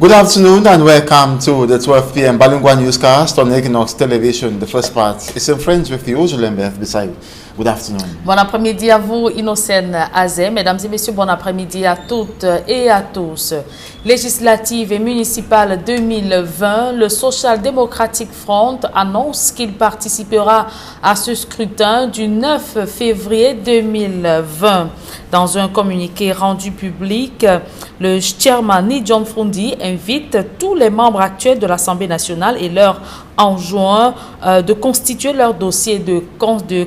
Good afternoon and welcome to the 12 p.m. Bilingual newscast on Equinox Television. The first part is in French with you, Julien Berth beside. Good afternoon. Bon après-midi à vous, Innocène Azé. Mesdames et messieurs, bon après-midi à toutes et à tous. Législative et municipale 2020, le Social Democratic Front annonce qu'il participera à ce scrutin du 9 février 2020. Dans un communiqué rendu public, le chairman John Frundi invite tous les membres actuels de l'Assemblée nationale et leur enjoint de constituer leur dossier de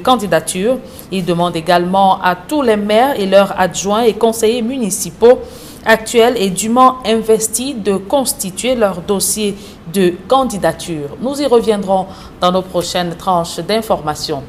candidature. Il demande également à tous les maires et leurs adjoints et conseillers municipaux actuels et dûment investis de constituer leur dossier de candidature. Nous y reviendrons dans nos prochaines tranches d'informations.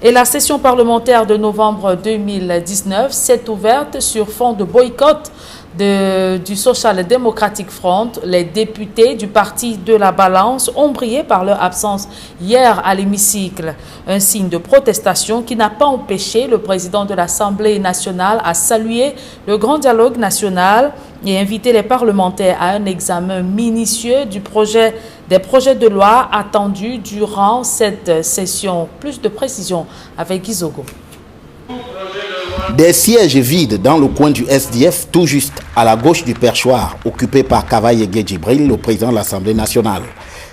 Et la session parlementaire de novembre 2019 s'est ouverte sur fond de boycott du Social Democratic Front. Les députés du Parti de la Balance ont brillé par leur absence hier à l'hémicycle. Un signe de protestation qui n'a pas empêché le président de l'Assemblée nationale à saluer le grand dialogue national et inviter les parlementaires à un examen minutieux des projets de loi attendus durant cette session. Plus de précision avec Izogo. Des sièges vides dans le coin du SDF, tout juste à la gauche du perchoir, occupé par Kavaye Djibril, le président de l'Assemblée nationale.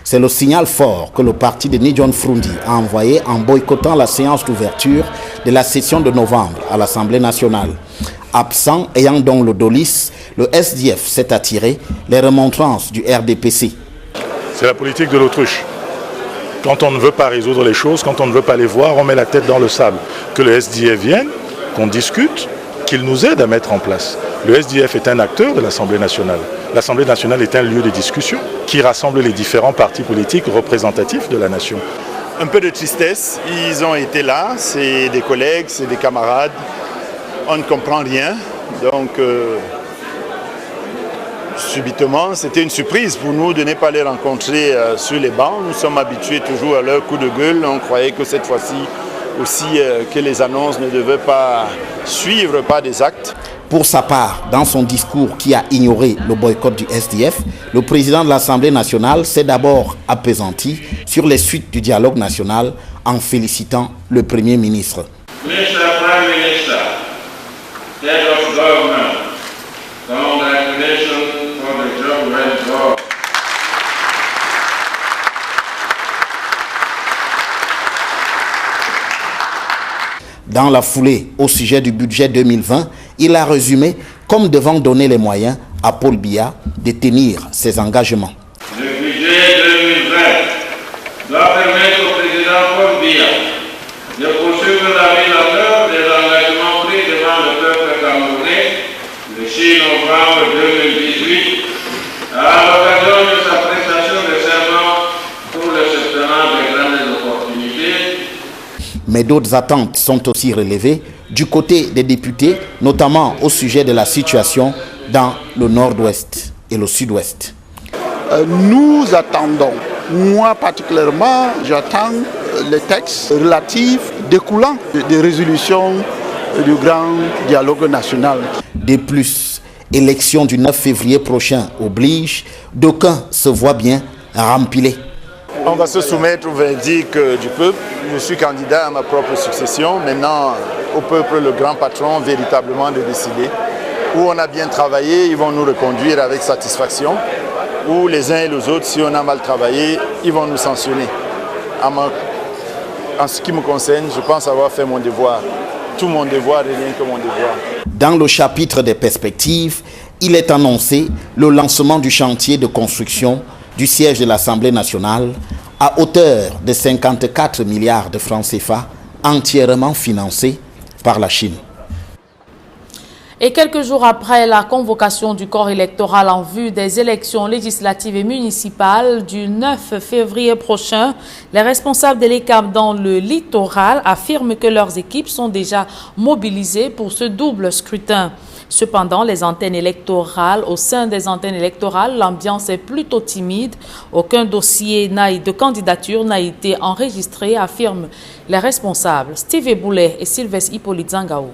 C'est le signal fort que le parti de John Frundi a envoyé en boycottant la séance d'ouverture de la session de novembre à l'Assemblée nationale. Absent, ayant donc le dolis, le SDF s'est attiré les remontrances du RDPC. C'est la politique de l'autruche. Quand on ne veut pas résoudre les choses, quand on ne veut pas les voir, on met la tête dans le sable. Que le SDF vienne, qu'on discute, qu'il nous aide à mettre en place. Le SDF est un acteur de l'Assemblée nationale. L'Assemblée nationale est un lieu de discussion qui rassemble les différents partis politiques représentatifs de la nation. Un peu de tristesse, ils ont été là, c'est des collègues, c'est des camarades, on ne comprend rien, donc subitement c'était une surprise pour nous de ne pas les rencontrer sur les bancs. Nous sommes habitués toujours à leur coup de gueule, on croyait que cette fois-ci aussi que les annonces ne devaient pas suivre par des actes. Pour sa part, dans son discours qui a ignoré le boycott du SDF, le président de l'Assemblée nationale s'est d'abord appesanti sur les suites du dialogue national en félicitant le Premier ministre. Mr. Prime Minister, Head of Government, congratulations for the job well done. Dans la foulée, au sujet du budget 2020, il a résumé comme devant donner les moyens à Paul Biya de tenir ses engagements. Le budget 2020 doit permettre au président Paul Biya de poursuivre la mise en œuvre des engagements pris devant le peuple camerounais le 6 novembre 2018 à l'occasion de sa prestation de serment pour le septennat des grandes opportunités. Mais d'autres attentes sont aussi relevées du côté des députés, notamment au sujet de la situation dans le nord-ouest et le sud-ouest. Nous attendons, moi particulièrement, j'attends les textes relatifs découlant des résolutions du grand dialogue national. De plus, élection du 9 février prochain oblige, d'aucuns se voient bien rempilés. On va se soumettre au verdict du peuple. Je suis candidat à ma propre succession. Maintenant, au peuple, le grand patron, véritablement de décider. Où on a bien travaillé, ils vont nous reconduire avec satisfaction. Ou les uns et les autres, si on a mal travaillé, ils vont nous sanctionner. En ce qui me concerne, je pense avoir fait mon devoir. Tout mon devoir et rien que mon devoir. Dans le chapitre des perspectives, il est annoncé le lancement du chantier de construction du siège de l'Assemblée nationale à hauteur de 54 milliards de francs CFA, entièrement financé par la Chine. Et quelques jours après la convocation du corps électoral en vue des élections législatives et municipales du 9 février prochain, les responsables de l'ECAM dans le littoral affirment que leurs équipes sont déjà mobilisées pour ce double scrutin. Cependant, les antennes électorales, au sein des antennes électorales, l'ambiance est plutôt timide. Aucun dossier de candidature n'a été enregistré, affirment les responsables. Steve Boulet et Sylvestre Hippolyte Zangao.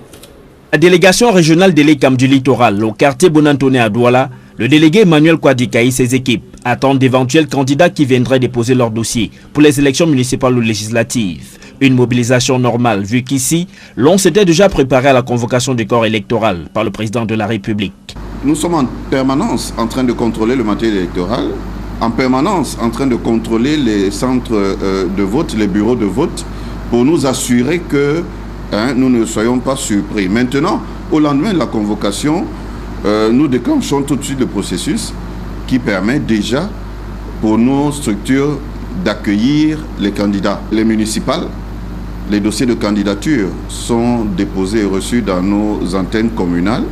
La délégation régionale de l'ECAM du littoral au quartier Bonantone à Douala Le délégué Emmanuel Kwadika et ses équipes attendent d'éventuels candidats qui viendraient déposer leur dossier pour les élections municipales ou législatives. Une mobilisation normale, vu qu'ici, l'on s'était déjà préparé à la convocation du corps électoral par le président de la République. Nous sommes en permanence en train de contrôler le matériel électoral, en permanence en train de contrôler les centres de vote, les bureaux de vote, pour nous assurer que nous ne soyons pas surpris. Maintenant, au lendemain de la convocation, nous déclenchons tout de suite le processus qui permet déjà pour nos structures d'accueillir les candidats. Les municipales, les dossiers de candidature sont déposés et reçus dans nos antennes communales.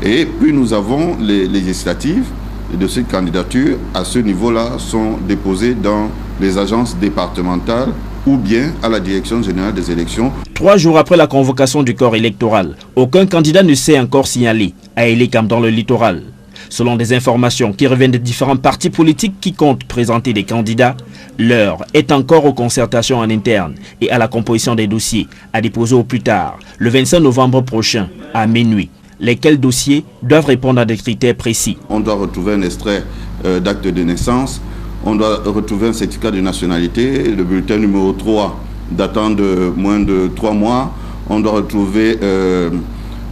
Et puis nous avons les législatives. Les dossiers de candidature à ce niveau-là sont déposés dans les agences départementales ou bien à la Direction générale des élections. 3 jours après la convocation du corps électoral, aucun candidat ne s'est encore signalé à Elikam dans le littoral. Selon des informations qui reviennent de différents partis politiques qui comptent présenter des candidats, l'heure est encore aux concertations en interne et à la composition des dossiers à déposer au plus tard, le 25 novembre prochain, à minuit. Lesquels dossiers doivent répondre à des critères précis. On doit retrouver un extrait d'acte de naissance, on doit retrouver un certificat de nationalité, le bulletin numéro 3 datant de moins de 3 mois, on doit retrouver...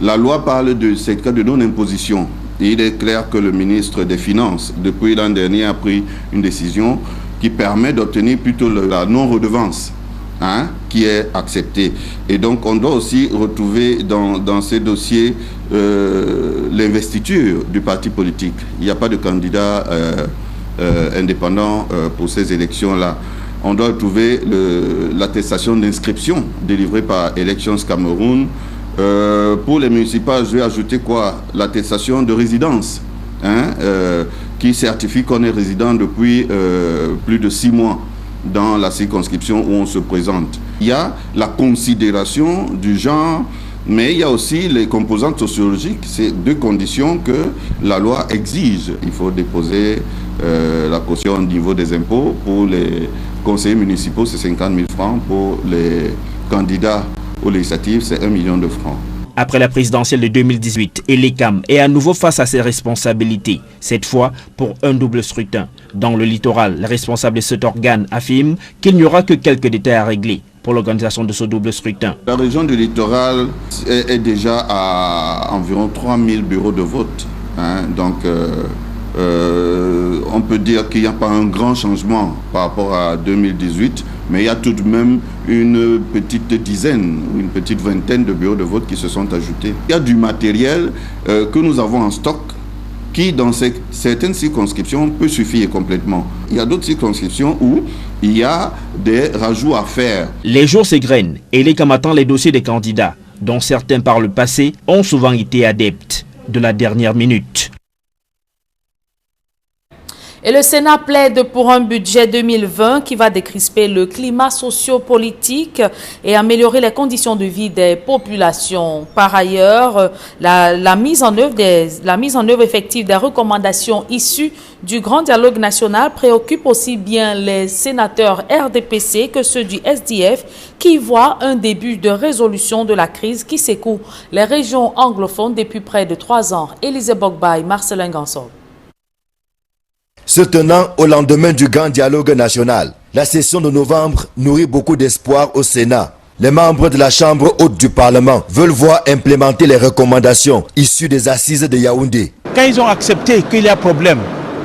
la loi parle de certificat de non-imposition. Il est clair que le ministre des Finances, depuis l'an dernier, a pris une décision qui permet d'obtenir plutôt la non-redevance. Qui est accepté. Et donc on doit aussi retrouver dans ces dossiers l'investiture du parti politique. Il n'y a pas de candidat indépendant pour ces élections-là. On doit retrouver l'attestation d'inscription délivrée par Elections Cameroun. Pour les municipales, je vais ajouter quoi? L'attestation de résidence, qui certifie qu'on est résident depuis plus de 6 mois. Dans la circonscription où on se présente. Il y a la considération du genre, mais il y a aussi les composantes sociologiques. C'est 2 conditions que la loi exige. Il faut déposer la caution au niveau des impôts. Pour les conseillers municipaux, c'est 50 000 francs. Pour les candidats aux législatives, c'est 1 million de francs. Après la présidentielle de 2018, Elikam est à nouveau face à ses responsabilités, cette fois pour un double scrutin. Dans le littoral, les responsables de cet organe affirment qu'il n'y aura que quelques détails à régler pour l'organisation de ce double scrutin. La région du littoral est déjà à environ 3000 bureaux de vote. Donc on peut dire qu'il n'y a pas un grand changement par rapport à 2018, mais il y a tout de même une petite dizaine, une petite vingtaine de bureaux de vote qui se sont ajoutés. Il y a du matériel que nous avons en stock qui, dans certaines circonscriptions, peut suffire complètement. Il y a d'autres circonscriptions où il y a des rajouts à faire. Les jours s'égrènent et Elikam attend les dossiers des candidats, dont certains par le passé ont souvent été adeptes de la dernière minute. Et le Sénat plaide pour un budget 2020 qui va décrisper le climat socio-politique et améliorer les conditions de vie des populations. Par ailleurs, la mise en œuvre effective des recommandations issues du Grand Dialogue National préoccupe aussi bien les sénateurs RDPC que ceux du SDF qui voient un début de résolution de la crise qui secoue les régions anglophones depuis près de 3 ans. Élisée Bogba et Marcelin Gansol. Se tenant au lendemain du Grand Dialogue National, la session de novembre nourrit beaucoup d'espoir au Sénat. Les membres de la Chambre haute du Parlement veulent voir implémenter les recommandations issues des assises de Yaoundé. Quand ils ont accepté qu'il y a problème,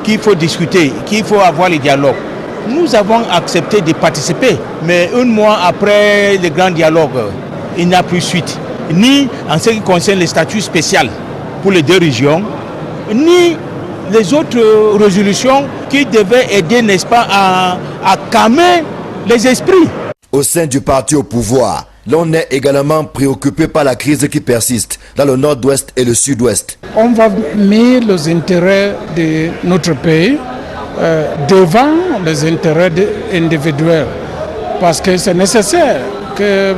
qu'il faut discuter, qu'il faut avoir les dialogues, nous avons accepté de participer. Mais 1 mois après le Grand Dialogue, il n'y a plus suite. Ni en ce qui concerne le statut spécial pour les 2 régions, ni les autres résolutions qui devaient aider, n'est-ce pas, à calmer les esprits. Au sein du parti au pouvoir, l'on est également préoccupé par la crise qui persiste dans le nord-ouest et le sud-ouest. On va mettre les intérêts de notre pays devant les intérêts individuels parce que c'est nécessaire que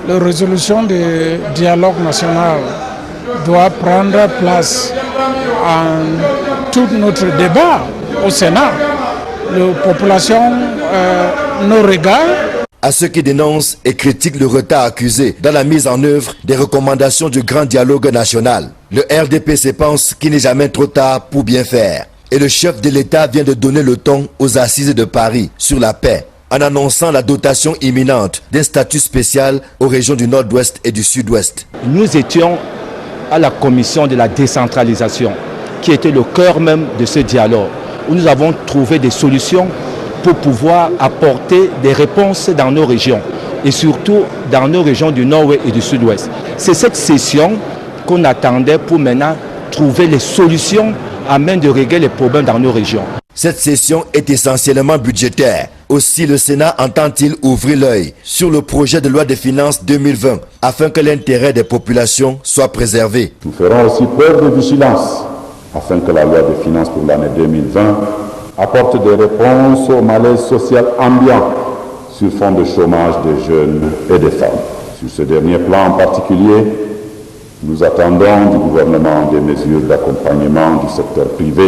la résolution du dialogue national doit prendre place en tout notre débat au Sénat. La population nous regarde. à ceux qui dénoncent et critiquent le retard accusé dans la mise en œuvre des recommandations du Grand Dialogue National. Le RDPC pense qu'il n'est jamais trop tard pour bien faire. Et le chef de l'État vient de donner le ton aux assises de Paris sur la paix, en annonçant la dotation imminente d'un statut spécial aux régions du Nord-Ouest et du Sud-Ouest. Nous étions à la commission de la décentralisation, qui était le cœur même de ce dialogue, où nous avons trouvé des solutions pour pouvoir apporter des réponses dans nos régions, et surtout dans nos régions du Nord-Ouest et du Sud-Ouest. C'est cette session qu'on attendait pour maintenant trouver les solutions à même de régler les problèmes dans nos régions. Cette session est essentiellement budgétaire. Aussi, le Sénat entend-il ouvrir l'œil sur le projet de loi de finances 2020 afin que l'intérêt des populations soit préservé. Nous ferons aussi preuve de vigilance afin que la loi de finances pour l'année 2020 apporte des réponses au malaise social ambiant sur fond de chômage des jeunes et des femmes. Sur ce dernier plan en particulier, nous attendons du gouvernement des mesures d'accompagnement du secteur privé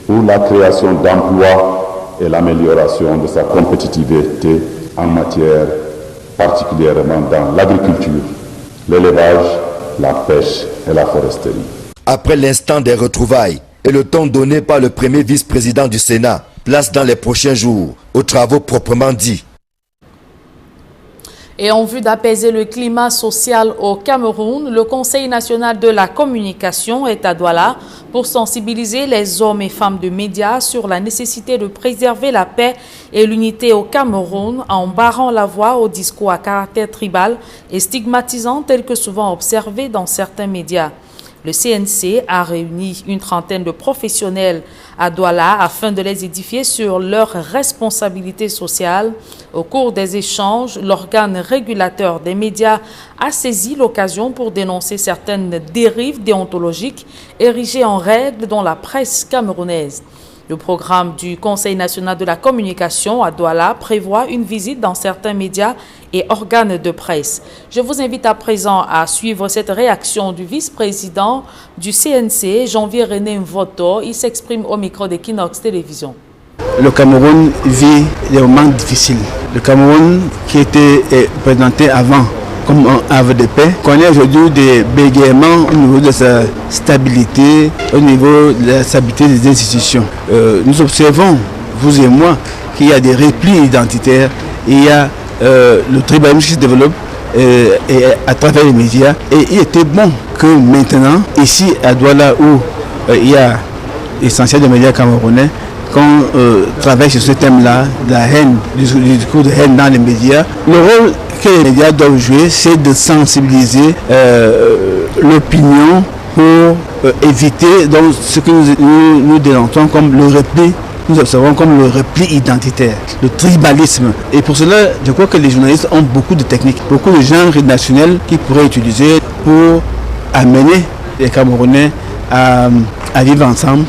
pour la création d'emplois et l'amélioration de sa compétitivité en matière particulièrement dans l'agriculture, l'élevage, la pêche et la foresterie. Après l'instant des retrouvailles et le ton donné par le premier vice-président du Sénat, place dans les prochains jours aux travaux proprement dits. Et en vue d'apaiser le climat social au Cameroun, le Conseil national de la communication est à Douala pour sensibiliser les hommes et femmes de médias sur la nécessité de préserver la paix et l'unité au Cameroun en barrant la voie au discours à caractère tribal et stigmatisant tel que souvent observé dans certains médias. Le CNC a réuni une trentaine de professionnels à Douala afin de les édifier sur leurs responsabilités sociales. Au cours des échanges, l'organe régulateur des médias a saisi l'occasion pour dénoncer certaines dérives déontologiques érigées en règles dans la presse camerounaise. Le programme du Conseil national de la communication à Douala prévoit une visite dans certains médias et organes de presse. Je vous invite à présent à suivre cette réaction du vice-président du CNC, Janvier-René Mvoto. Il s'exprime au micro de Kinox Télévision. Le Cameroun vit des moments difficiles. Le Cameroun, qui était présenté avant comme un havre de paix, connaît aujourd'hui des bégaiements au niveau de sa stabilité, au niveau de la stabilité des institutions. Nous observons, vous et moi, qu'il y a des replis identitaires, il y a le tribalisme qui se développe et à travers les médias. Et il était bon que maintenant, ici à Douala, où il y a l'essentiel des médias camerounais, qu'on travaille sur ce thème-là, de la haine, du discours de haine dans les médias. Le rôle que les médias doivent jouer, c'est de sensibiliser l'opinion pour éviter donc, ce que nous dénonçons comme le repli. Nous observons comme le repli identitaire, le tribalisme. Et pour cela, je crois que les journalistes ont beaucoup de techniques, beaucoup de genres relationnels qu'ils pourraient utiliser pour amener les Camerounais à vivre ensemble.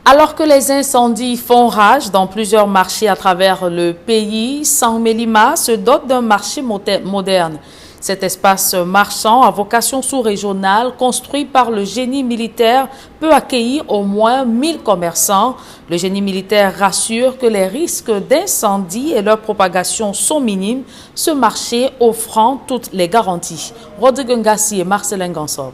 Alors que les incendies font rage dans plusieurs marchés à travers le pays, Sang-Mélima se dote d'un marché moderne. Cet espace marchand à vocation sous-régionale, construit par le génie militaire, peut accueillir au moins 1000 commerçants. Le génie militaire rassure que les risques d'incendie et leur propagation sont minimes, ce marché offrant toutes les garanties. Rodrigue Ngassi et Marcelin Gansor.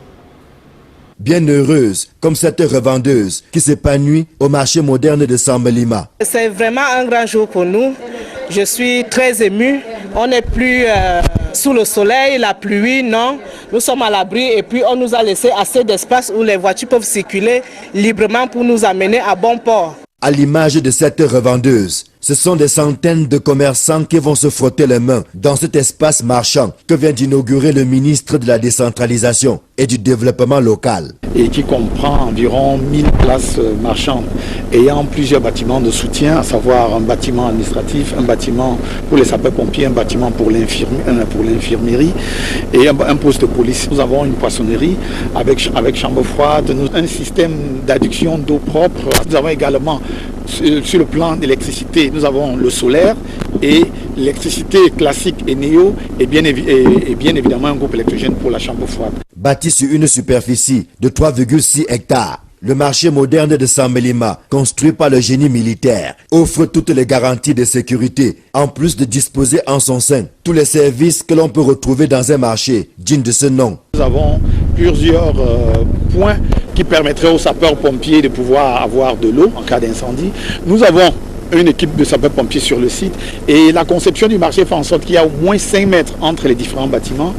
Bien heureuse, comme cette revendeuse qui s'épanouit au marché moderne de Sang-Mélima. C'est vraiment un grand jour pour nous. Je suis très émue. On n'est plus sous le soleil, la pluie, non. Nous sommes à l'abri et puis on nous a laissé assez d'espace où les voitures peuvent circuler librement pour nous amener à bon port. À l'image de cette revendeuse, ce sont des centaines de commerçants qui vont se frotter les mains dans cet espace marchand que vient d'inaugurer le ministre de la décentralisation et du développement local. Et qui comprend environ 1000 places marchandes, ayant plusieurs bâtiments de soutien, à savoir un bâtiment administratif, un bâtiment pour les sapeurs-pompiers, un bâtiment pour l'infirmerie et un poste de police. Nous avons une poissonnerie avec chambre froide, un système d'adduction d'eau propre. Nous avons également, sur le plan de l'électricité, nous avons le solaire et l'électricité classique et néo et bien évidemment un groupe électrogène pour la chambre froide. Bâti sur une superficie de 3,6 hectares, Le marché moderne de Saint-Mélima, construit par le génie militaire, offre toutes les garanties de sécurité, en plus de disposer en son sein tous les services que l'on peut retrouver dans un marché digne de ce nom. Nous avons plusieurs points qui permettraient aux sapeurs-pompiers de pouvoir avoir de l'eau en cas d'incendie. Nous avons une équipe de sapeurs-pompiers sur le site et la conception du marché fait en sorte qu'il y a au moins 5 mètres entre les différents bâtiments.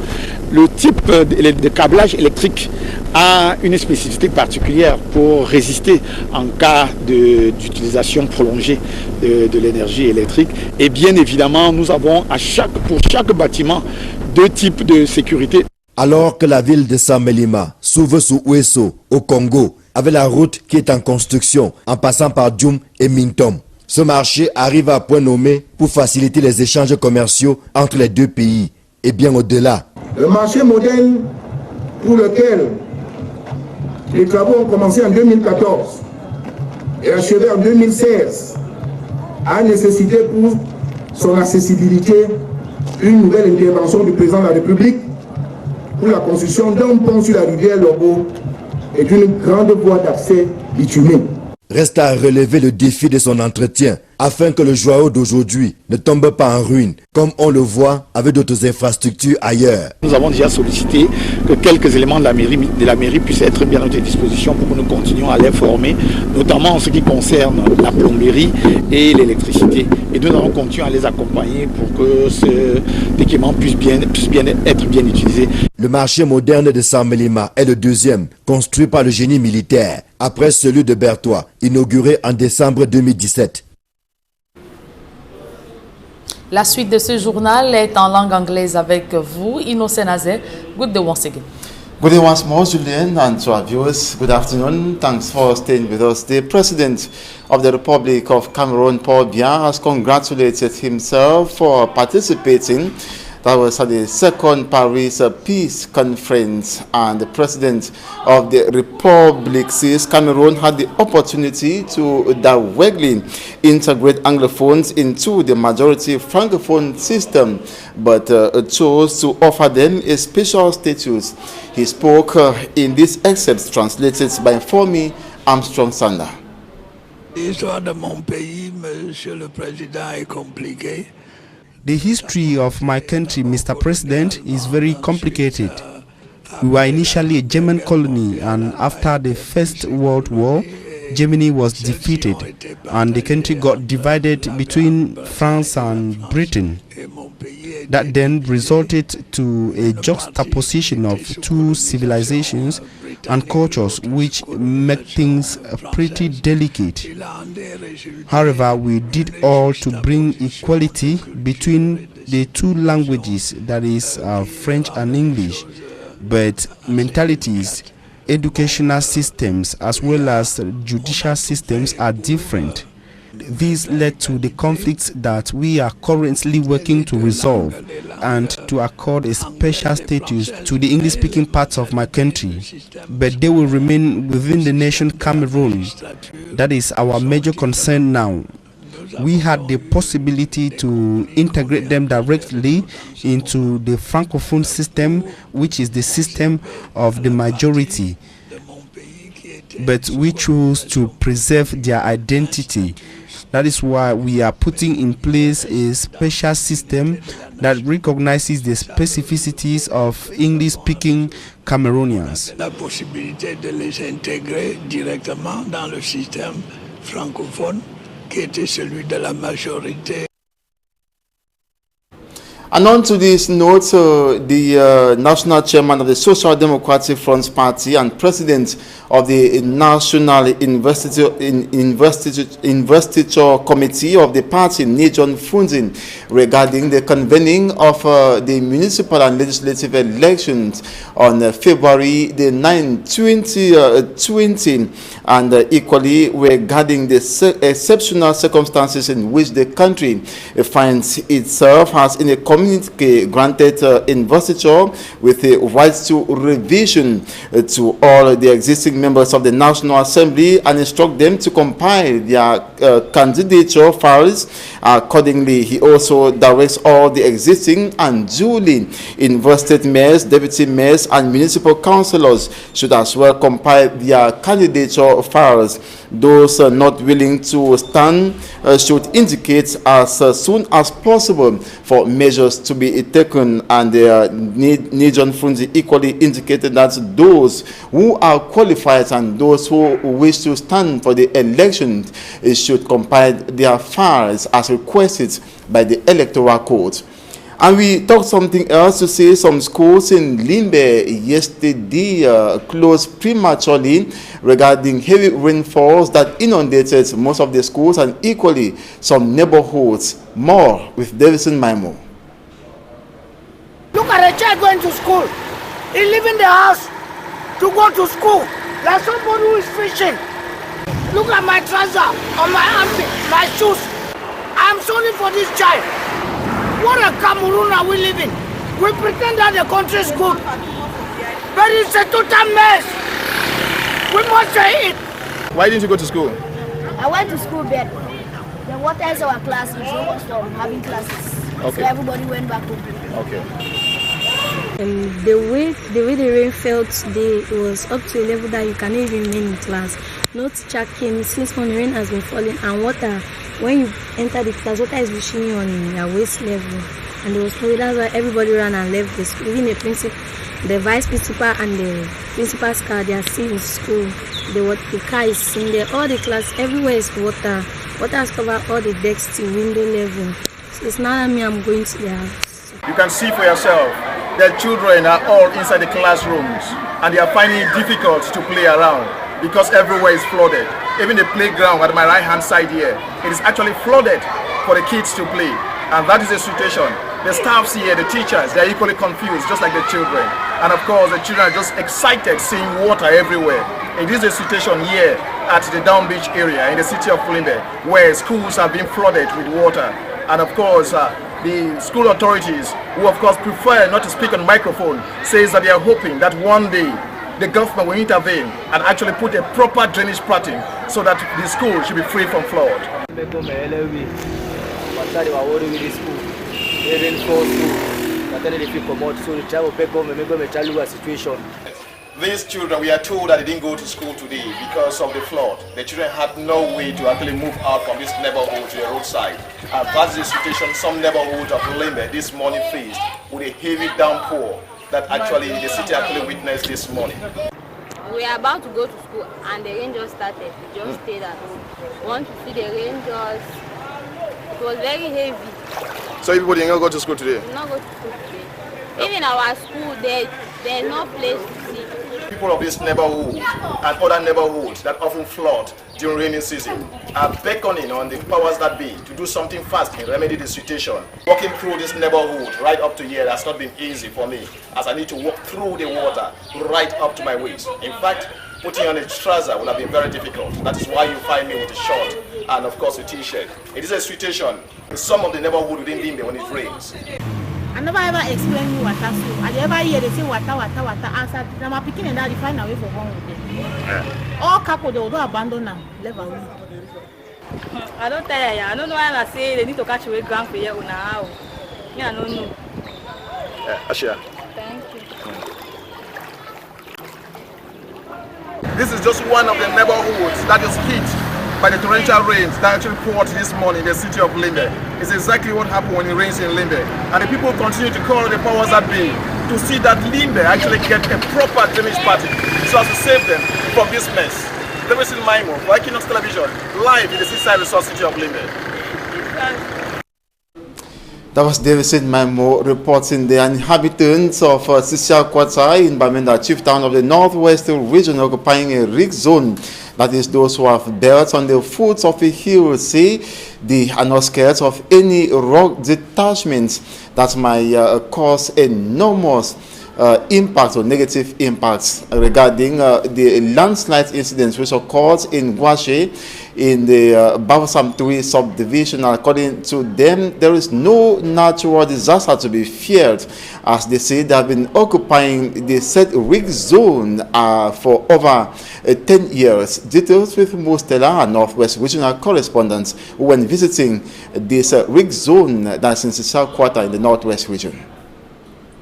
Le type de câblage électrique a une spécificité particulière pour résister en cas d'utilisation prolongée de l'énergie électrique. Et bien évidemment, nous avons pour chaque bâtiment 2 types de sécurité. Alors que la ville de Saint-Mélima s'ouvre sous Ouesso, au Congo, avec la route qui est en construction, en passant par Djoum et Mintom, ce marché arrive à point nommé pour faciliter les échanges commerciaux entre les 2 pays et bien au-delà. Le marché moderne pour lequel les travaux ont commencé en 2014 et achevés en 2016 a nécessité pour son accessibilité une nouvelle intervention du président de la République pour la construction d'un pont sur la rivière Lobo et d'une grande voie d'accès bitumée. Reste à relever le défi de son entretien afin que le joyau d'aujourd'hui ne tombe pas en ruine, comme on le voit avec d'autres infrastructures ailleurs. Nous avons déjà sollicité que quelques éléments de la mairie puissent être bien à notre disposition pour que nous continuions à les former, notamment en ce qui concerne la plomberie et l'électricité. Et nous allons continuer à les accompagner pour que cet équipement puisse bien être bien utilisé. Le marché moderne de Saint-Mélima est le 2e, construit par le génie militaire, après celui de Bertois, inauguré en décembre 2017. La suite de ce journal est en langue anglaise avec vous, Innocent Azé. Good day once again. Good day once more, Julian, and to our viewers, good afternoon. Thanks for staying with us. The President of the Republic of Cameroon, Paul Biya, has congratulated himself for participating. That was at the 2nd Paris Peace Conference, and the President of the Republic says Cameroon had the opportunity to directly integrate Anglophones into the majority Francophone system, but chose to offer them a special status. He spoke in this excerpt translated by Fomi Armstrong Sander. L'histoire de mon pays, Monsieur le Président, est compliquée. The history of my country, Mr. President, is very complicated. We were initially a German colony, and after the First World War, Germany was defeated and the country got divided between France and Britain. That then resulted to a juxtaposition of 2 civilizations and cultures which make things pretty delicate. However, we did all to bring equality between the 2 languages, that is French and English, but mentalities, educational systems as well as judicial systems are different. This led to the conflicts that we are currently working to resolve and to accord a special status to the English-speaking parts of my country, but they will remain within the nation Cameroon. That is our major concern now. We had the possibility to integrate them directly into the Francophone system, which is the system of the majority, but we chose to preserve their identity. That is why we are putting in place a special system that recognizes the specificities of English-speaking Cameroonians. La possibilité de les intégrer directement dans le système francophone qui était celui de la majorité. And on to this note, the national chairman of the Social Democratic Front Party and president of the National Investiture Committee of the party, Nijon Funzin, regarding the convening of the municipal and legislative elections on February the 9th, 2020, and equally regarding the exceptional circumstances in which the country finds itself as in a communique granted investiture with the rights to revision to all the existing members of the National Assembly and instruct them to compile their candidature files. Accordingly, he also directs all the existing and duly invested mayors, deputy mayors, and municipal councillors should as well compile their candidature files. Those not willing to stand should indicate as soon as possible for measures to be taken, and Nijon Frunzi equally indicated that those who are qualified and those who wish to stand for the election should compile their files as requested by the Electoral Code. And we talked something else to say. Some schools in Limbe yesterday closed prematurely regarding heavy rainfalls that inundated most of the schools and equally some neighborhoods. More with Davison Maimo. Look at a child going to school. He's leaving the house to go to school like somebody who is fishing. Look at my trouser on my armpit, my shoes. I'm sorry for this child. What a Cameroon are we living? We pretend that the country is good, but it's a total mess. We must say it. Why didn't you go to school? I went to school, but the water is our class. We was from having classes, okay. So everybody went back home. Okay. The way the rain fell today, it was up to a level that you cannot even remain in class. No teacher came since when the rain has been falling, and water, when you enter the class, water is reaching you on your waist level. And there was probably that's why everybody ran and left the school. Even the vice principal and the principal's car, they are still in school. The car is in there. All the class, everywhere is water. Water has covered all the decks to window level. So it's not that me, I'm going to the house. You can see for yourself. The children are all inside the classrooms and they are finding it difficult to play around because everywhere is flooded. Even the playground at my right hand side here, it is actually flooded for the kids to play, and that is the situation. The staffs here, the teachers, they are equally confused just like the children, and of course the children are just excited seeing water everywhere. It is the situation here at the Down Beach area in the city of Limbe, where schools have been flooded with water, and of course the school authorities, who of course prefer not to speak on microphone, says that they are hoping that one day the government will intervene and actually put a proper drainage pattern so that the school should be free from flood. These children, we are told that they didn't go to school today because of the flood. The children had no way to actually move out from this neighborhood to the roadside. And that's the situation some neighborhoods of Limbe this morning faced with a heavy downpour that actually the city actually witnessed this morning. We are about to go to school and the rain just started. We just stayed at home. We want to see the rain just... It was very heavy. So everybody didn't go to school today? We did not go to school today. Even our school, there's no place to sit. People of this neighborhood and other neighborhoods that often flood during rainy season are beckoning on the powers that be to do something fast and remedy the situation. Walking through this neighborhood right up to here has not been easy for me, as I need to walk through the water right up to my waist. In fact, putting on a trouser will have been very difficult. That is why you find me with a short and of course a t-shirt. It is a situation in some of the neighborhood within Limbe when it rains. I never ever explained water, so I ever hear they say water, answer. Now my picking and daddy find a way for one with them. Yeah. All couple they will not abandon them, leave away. I don't tell you, I don't know why I say they need to catch away grand for you now. Yeah, I don't know. Ashia. Thank you. This is just one of the neighborhoods that is hit by the torrential rains that actually poured this morning in the city of Limbe. It's exactly what happened when it rains in Limbe. And the people continue to call the powers that be to see that Limbe actually get a proper drainage party so as to save them from this mess. Davison Maimo for Equinox Television, live in the seaside resort city of Limbe. That was Davison Maimo reporting. The inhabitants of Sisia Kwata in Bamenda, chief town of the Northwest region, occupying a risk zone. That is, those who have built on the foot of a hill, say they are not scared of any rock detachments that might cause enormous impacts or negative impacts regarding the landslide incidents which occurred in Guache in the Bavasam 3 subdivision. According to them, there is no natural disaster to be feared, as they say they have been occupying the said rig zone for over 10 years. Details with Mostella, our Northwest Regional correspondent, when visiting this rig zone that's in Sisal Quarter in the Northwest region.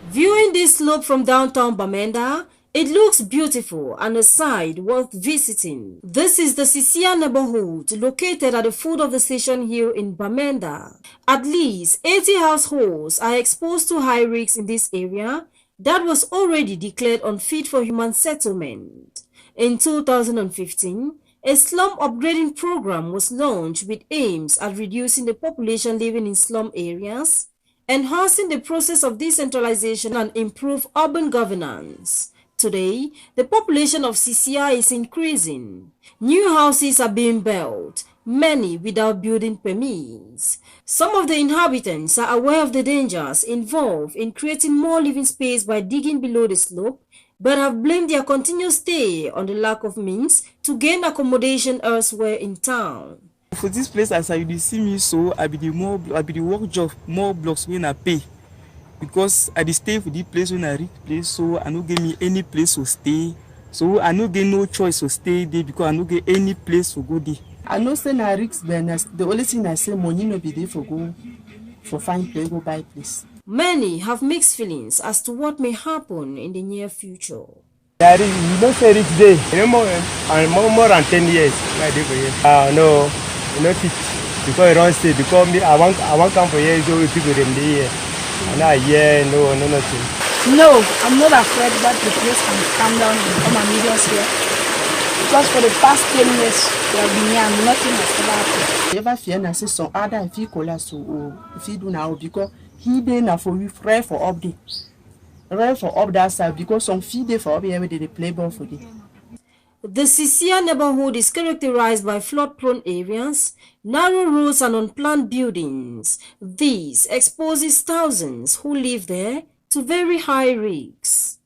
Viewing this slope from downtown Bamenda, it looks beautiful and a sight worth visiting. This is the Sisia neighborhood located at the foot of the station hill in Bamenda. At least 80 households are exposed to high risks in this area that was already declared unfit for human settlement. In 2015, a slum upgrading program was launched with aims at reducing the population living in slum areas, enhancing the process of decentralization and improve urban governance. Today, the population of Sisia is increasing. New houses are being built, many without building permits. Some of the inhabitants are aware of the dangers involved in creating more living space by digging below the slope, but have blamed their continuous stay on the lack of means to gain accommodation elsewhere in town. For this place, as you see me, so I be the work job, more blocks when I pay. Because I stay for the place when I reach place, so I don't get me any place to stay. So I don't get no choice to stay there because I don't get any place to go there. I know say na risk, but the only thing I say money no be there for go for find place, go buy place. Many have mixed feelings as to what may happen in the near future. You don't say risk day. More than 10 years. No. Not it because I don't stay because me I want come for here so people them there and I no nothing. No, I'm not afraid that the place can calm down and come and meet us here. Because for the past 10 years we have been here and nothing has ever happened. Never fear na say some other if you call us so if you do now because he dey na for we pray for up there. Pray for up that side because some feed there for up here where they play ball for there. The Sisia neighborhood is characterized by flood-prone areas, narrow roads and unplanned buildings. This exposes thousands who live there to very high risks.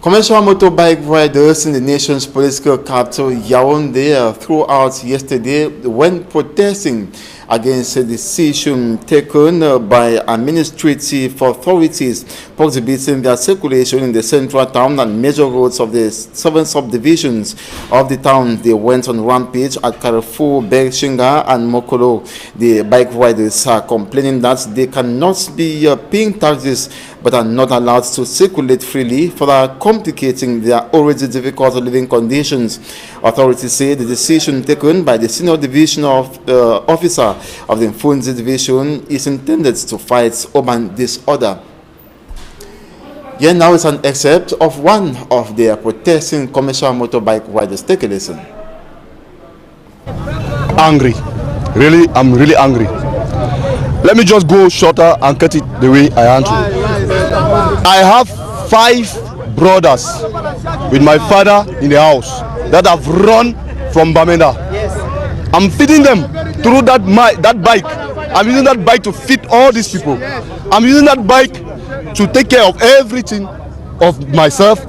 Commercial motorbike riders in the nation's political capital, Yaoundé, throughout yesterday when protesting against a decision taken by administrative authorities prohibiting their circulation in the central town and major roads of the 7 subdivisions of the town. They went on rampage at Carrefour, Bershinga and Mokolo. The bike riders are complaining that they cannot be paying taxes but are not allowed to circulate freely, further complicating their already difficult living conditions. Authorities say the decision taken by the senior division officer of the Mfunzi division is intended to fight urban disorder. Here now is an excerpt of one of their protesting commercial motorbike riders. Take a listen. Angry. Really, I'm really angry. Let me just go shorter and cut it the way I answer. I have 5 brothers with my father in the house that have run from Bamenda. I'm feeding them through that bike. I'm using that bike to feed all these people. I'm using that bike to take care of everything of myself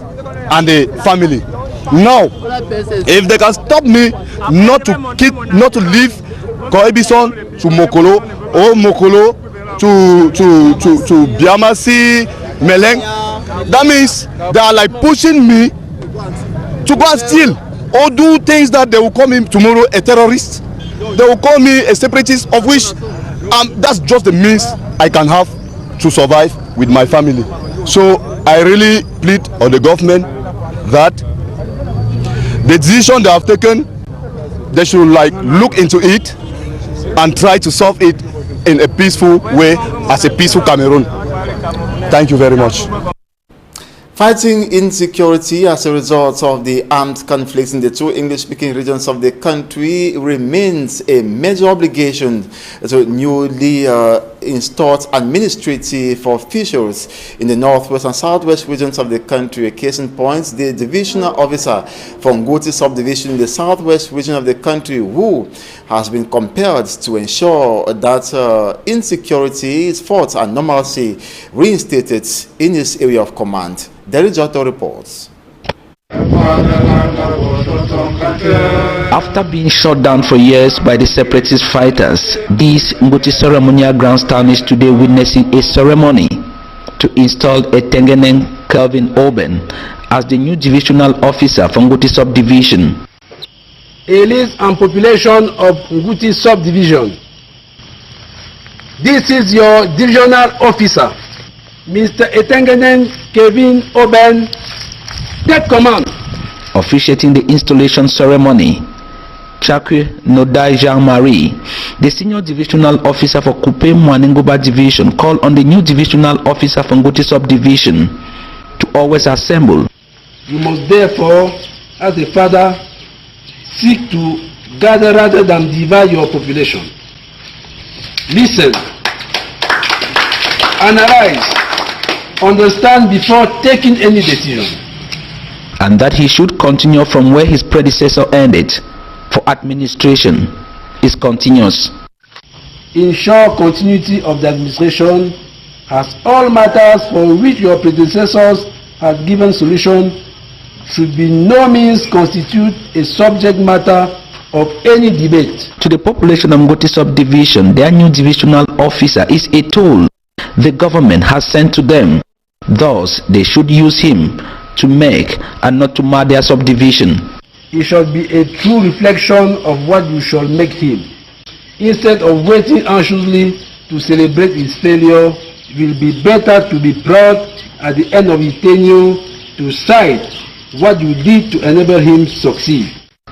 and the family. Now, if they can stop me not to leave Koibison to Mokolo or Mokolo to Biamasi, Meleng, that means they are like pushing me to go and steal or do things that they will call me tomorrow a terrorist. They will call me a separatist, of which that's just the means I can have to survive with my family. So I really plead on the government that the decision they have taken, they should like look into it and try to solve it in a peaceful way as a peaceful Cameroon. Thank you very much. Fighting insecurity as a result of the armed conflicts in the 2 English-speaking regions of the country remains a major obligation to newly installed administrative officials in the northwest and southwest regions of the country. A case in point, the divisional officer from Ngoti subdivision in the southwest region of the country, who has been compelled to ensure that insecurity is fought and normalcy reinstated in his area of command. Derry Jotto reports. After being shut down for years by the separatist fighters, this Ngoti ceremonial grandstand is today witnessing a ceremony to install Etengeneng Kelvin Oben as the new divisional officer from Ngoti subdivision. Elites and population of Ngoti subdivision. This is your divisional officer, Mr. Etengeneng Kelvin Oben. Take command. Officiating the installation ceremony, Chakwe Nodai Jean-Marie, the senior divisional officer for Kupe Mwanengoba division, called on the new divisional officer from Ngoti subdivision to always assemble. You must therefore, as a father, seek to gather rather than divide your population. Listen, analyze, understand before taking any decision. And that he should continue from where his predecessor ended, for administration is continuous. Ensure continuity of the administration, as all matters for which your predecessors have given solution should by no means constitute a subject matter of any debate. To the population of Ngoti subdivision, their new divisional officer is a tool the government has sent to them. Thus, they should use him to make and not to mar their subdivision. It shall be a true reflection of what you shall make him. Instead of waiting anxiously to celebrate his failure, it will be better to be proud at the end of his tenure to cite what you did to enable him to succeed.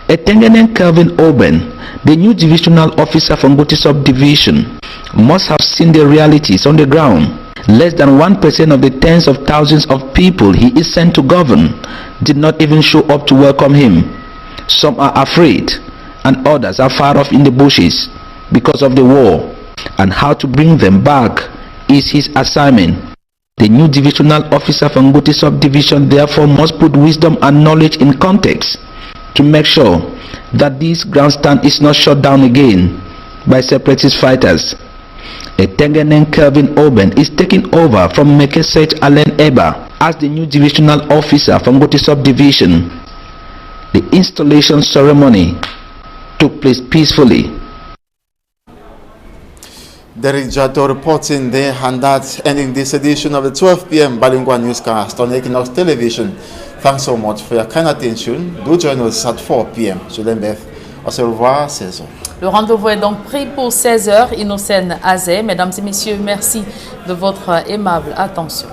Etengeneng Kelvin Oben, the new divisional officer from Ngoti subdivision, must have seen the realities on the ground. Less than 1% of the tens of thousands of people he is sent to govern did not even show up to welcome him. Some are afraid, and others are far off in the bushes because of the war, and how to bring them back is his assignment. The new divisional officer from Ngoti subdivision therefore must put wisdom and knowledge in context to make sure that this grandstand is not shut down again by separatist fighters. Etengeneng Kelvin Oben is taking over from Mekesech Allen Eba as the new divisional officer from Ngoti subdivision. The installation ceremony took place peacefully. Derek Jatto reporting there, and that's ending this edition of the 12 p.m. bilingual newscast on Equinox Television. Thanks so much for your kind attention. Do join us at 4 p.m. Je l'embête. On se revoit à 16h. Le rendez-vous est donc pris pour 16h. Innocène Azé. Mesdames et messieurs, merci de votre aimable attention.